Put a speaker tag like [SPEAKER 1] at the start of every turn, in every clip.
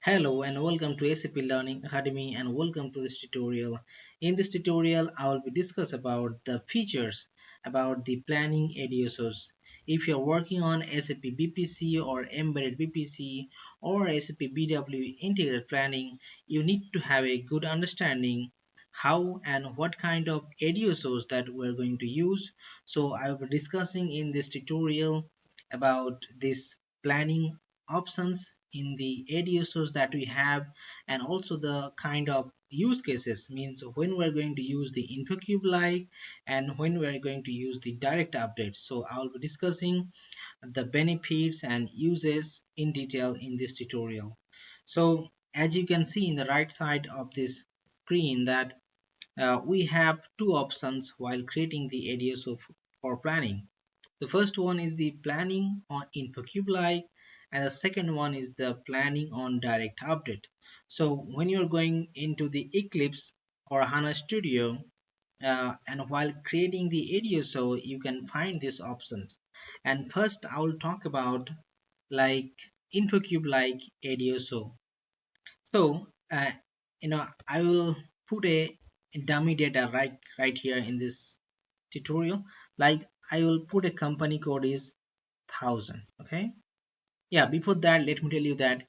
[SPEAKER 1] Hello and welcome to SAP Learning Academy and welcome to this tutorial. In this tutorial, I will be discuss about the features about the planning ADSOs. If you're working on SAP BPC or Embedded BPC or SAP BW Integrated Planning, you need to have a good understanding how and what kind of ADSOs that we're going to use. So I will be discussing in this tutorial about this planning options in the ADSOs that we have, and also the kind of use cases, means when we're going to use the InfoCube-like and when we're going to use the direct updates. So I'll be discussing the benefits and uses in detail in this tutorial. So as you can see in the right side of this screen that we have two options while creating the ADSO for planning. The first one is the planning on InfoCube-like, and the second one is the planning on direct update. So when you're going into the Eclipse or HANA Studio, and while creating the ADSO, you can find these options. And first, I will talk about like InfoCube-like ADSO. So, I will put a dummy data right here in this tutorial. Like I will put a company code is 1000. Okay. Yeah. Before that, let me tell you that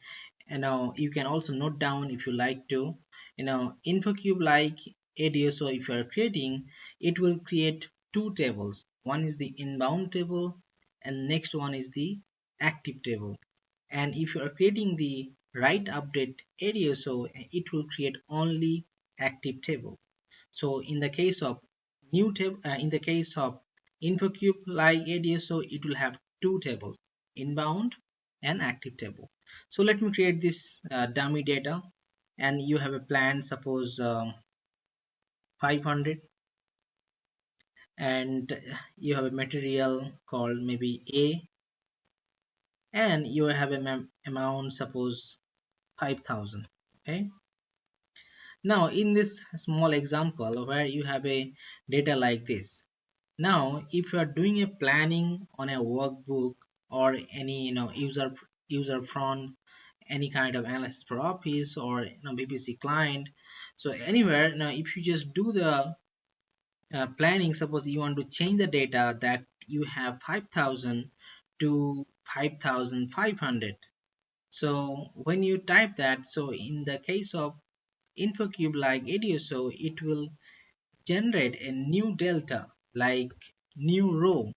[SPEAKER 1] you can also note down if you like to. InfoCube like ADSO, if you are creating, it will create two tables. One is the inbound table, and next one is the active table. And if you are creating the write update ADSO, it will create only active table. So in the case of in the case of InfoCube like ADSO, it will have two tables, inbound and active table. So let me create this dummy data, and you have a plan, suppose 500, and you have a material called maybe A, and you have a amount, suppose 5000. Okay. Now in this small example where you have a data like this, now if you are doing a planning on a workbook or any user front, any kind of analysis for office or BPC client, so anywhere, now if you just do the planning, suppose you want to change the data that you have 5000 to 5500. So when you type that, so in the case of InfoCube like ADSO, it will generate a new delta like new row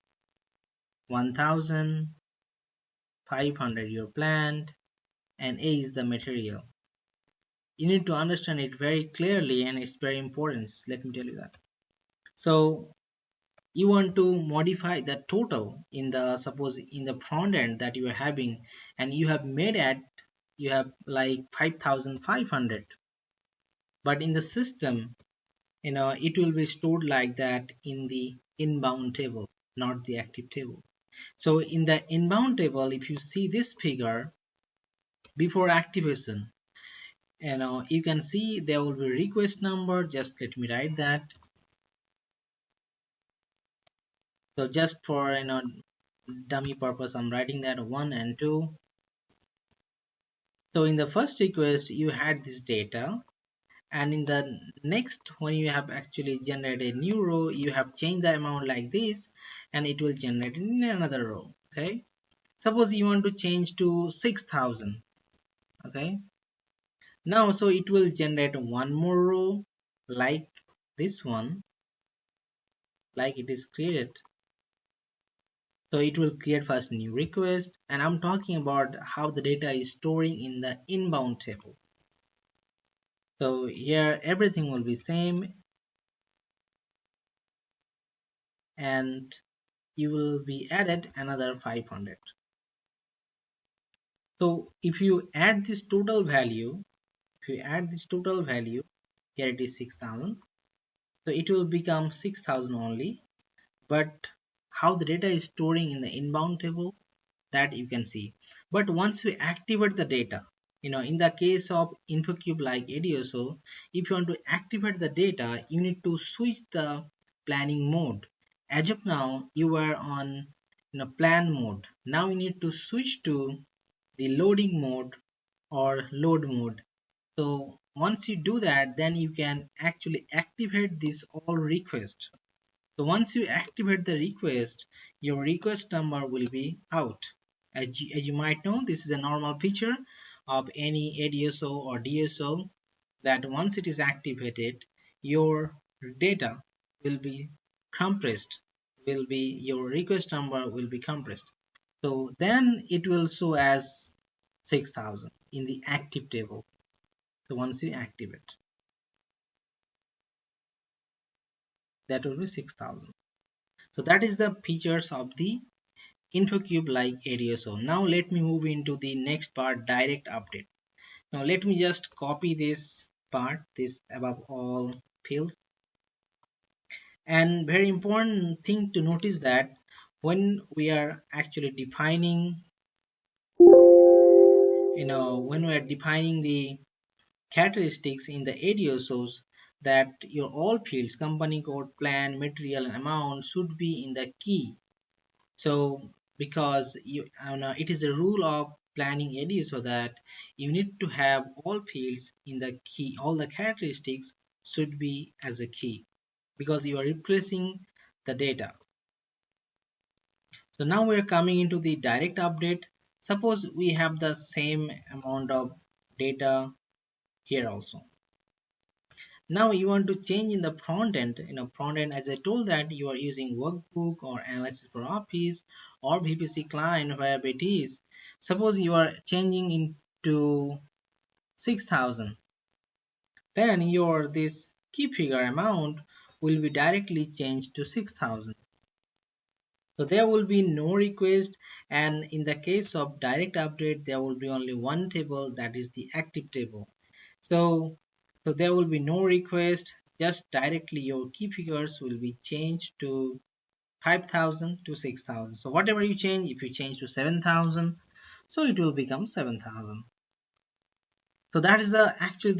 [SPEAKER 1] 1500 your plant, and A is the material. You need to understand it very clearly, and it's very important, let me tell you that. So you want to modify the total in the, suppose in the front end that you are having, and you have made it, you have like 5500, but in the system, it will be stored like that in the inbound table, not the active table. So in the inbound table, if you see this figure before activation, you can see there will be request number. Just let me write that. So just for dummy purpose, I'm writing that 1 and 2. So in the first request, you had this data, and in the next, when you have actually generated a new row, you have changed the amount like this, and it will generate in another row. Okay. Suppose you want to change to 6000. Okay. Now, so it will generate one more row like this one, like it is created. So it will create first new request, and I'm talking about how the data is storing in the inbound table. So here everything will be same, and you will be added another 500. So if you add this total value, here it is 6000. So it will become 6000 only, but how the data is storing in the inbound table, that you can see. But once we activate the data, in the case of InfoCube like ADSO, if you want to activate the data, you need to switch the planning mode. As of now, you are on plan mode. Now you need to switch to the loading mode or load mode. So once you do that, then you can actually activate this all request. So once you activate the request, your request number will be out. As you might know, this is a normal feature of any ADSO or DSO, that once it is activated, your data will be compressed, your request number will be compressed. So then it will show as 6000 in the active table. So once you activate, that will be 6000. So that is the features of the InfoCube-like ADSO. Now let me move into the next part, direct update. Now let me just copy this part, this above all fields. And very important thing to notice that when we are actually defining, when we are defining the characteristics in the ADSOs, that your all fields, company code, plan, material, and amount should be in the key. So because it is a rule of planning ADSO that you need to have all fields in the key, all the characteristics should be as a key, because you are replacing the data. So now we are coming into the direct update. Suppose we have the same amount of data here also. Now you want to change in the front end. Front end, as I told, that you are using workbook or analysis for office or BPC client, wherever it is. Suppose you are changing into 6000, then your this key figure amount will be directly changed to 6000. So there will be no request, and in the case of direct update, there will be only one table, that is the active table. So there will be no request, just directly your key figures will be changed to 5000 to 6000. So whatever you change, if you change to 7000, so it will become 7000. So that is actually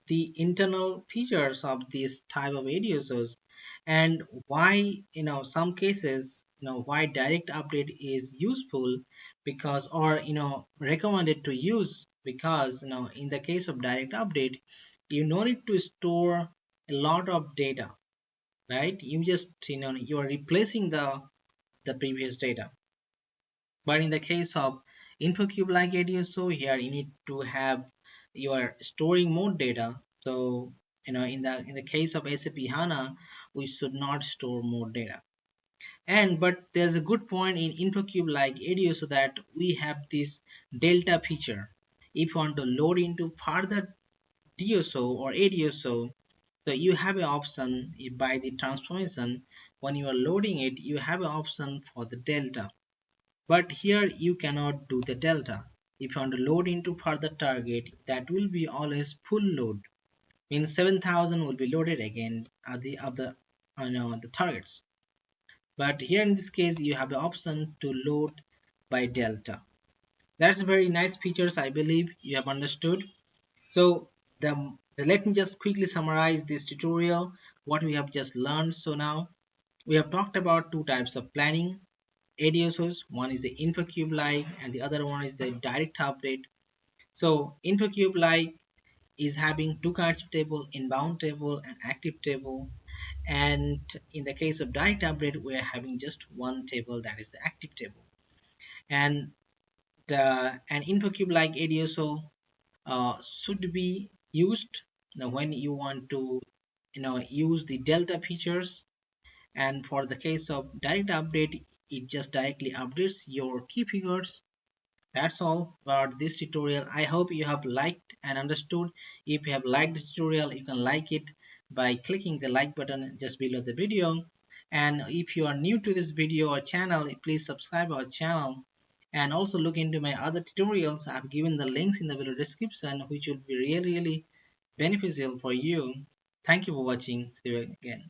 [SPEAKER 1] the internal features of this type of ADSOs, and why some cases why direct update is useful, because, or recommended to use, because in the case of direct update, you no need to store a lot of data, right? You just you are replacing the previous data. But in the case of InfoCube-like ADSO, here you need to have, you are storing more data. So in the case of SAP HANA, we should not store more data. But there's a good point in InfoCube-like ADSO, that we have this delta feature. If you want to load into further DSO or ADSO, so you have an option by the transformation. When you are loading it, you have an option for the delta. But here you cannot do the delta. If you want to load into further target, that will be always full load. Means 7000 will be loaded again at the targets. But here in this case, you have the option to load by delta. That's very nice features. I believe you have understood. So let me just quickly summarize this tutorial, what we have just learned. So now we have talked about two types of planning ADSOs. One is the InfoCube-like and the other one is the direct update. So InfoCube-like is having two kinds of table, inbound table and active table. And in the case of direct update, we are having just one table, that is the active table. And an InfoCube-like ADSO should be used when you want to use the delta features. And for the case of direct update, it just directly updates your key figures. That's all about this tutorial. I hope you have liked and understood. If you have liked the tutorial, you can like it by clicking the like button just below the video. And if you are new to this video or channel, please subscribe our channel, and also look into my other tutorials. I've given the links in the video description, which will be really beneficial for you. Thank you for watching. See you again.